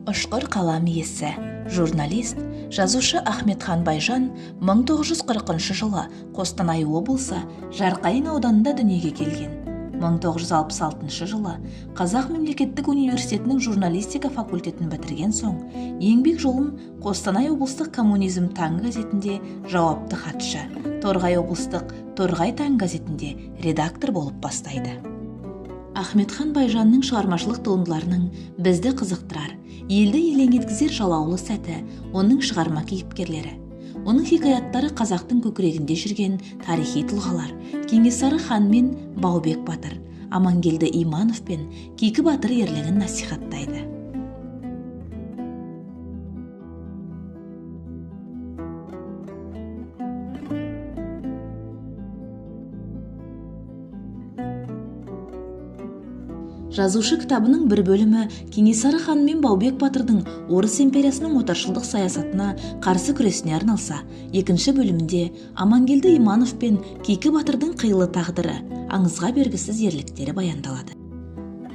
Ұшқыр қалам иесі, журналист, жазушы Ахметхан Байжан 1940 жылы Қостанай облысы Жарқайың ауданында дүниеге келген. 1966 жылы Қазақ мемлекеттік университетінің журналистика факультетін бітірген соң, еңбек жолын Қостанай облыстық коммунизм таң газетінде жауапты хатшы, Торғай облыстық Торғай таң газетінде редактор болып бастайды. Ахметхан Байжанның шығармашылық туындыларының бізді қызықтырар, елді елең еткізер жалаулы сәті оның шығарма кейіпкерлері. Оның хикаяттары қазақтың көкірегінде жүрген тарихи тұлғалар Кенесары хан мен Баубек батыр, Амангелді Иманов пен Кейкі батыр ерлігін насихаттайды. Жазушы кітабының бір бөлімі Кенесары хан мен Баубек батырдың Орыс империясының отаршылдық саясатына қарсы күресіне арналса, екінші бөлімінде Амангелді Иманов пен Кейкі батырдың қилы тағдыры, аңызға бергісіз ерліктері баяндалады.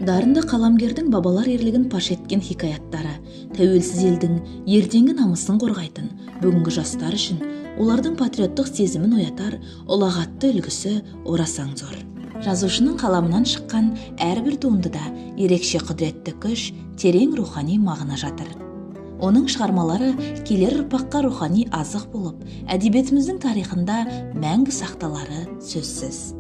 Дарынды қаламгердің бабалар ерлігін паш еткен хикаяттары тәуелсіз елдің ертеңгі намысын қорғайтын бүгінгі жастар үшін олардың патриоттық сезімін оятар ұлағатты үлгісі орасан зор. Жазушының қаламынан шыққан әрбір туындыда ерекше құдіретті күш, терең рухани мағына жатыр. Оның шығармалары келер ұрпаққа рухани азық болып, әдебиетіміздің тарихында мәңгі сақталары сөзсіз.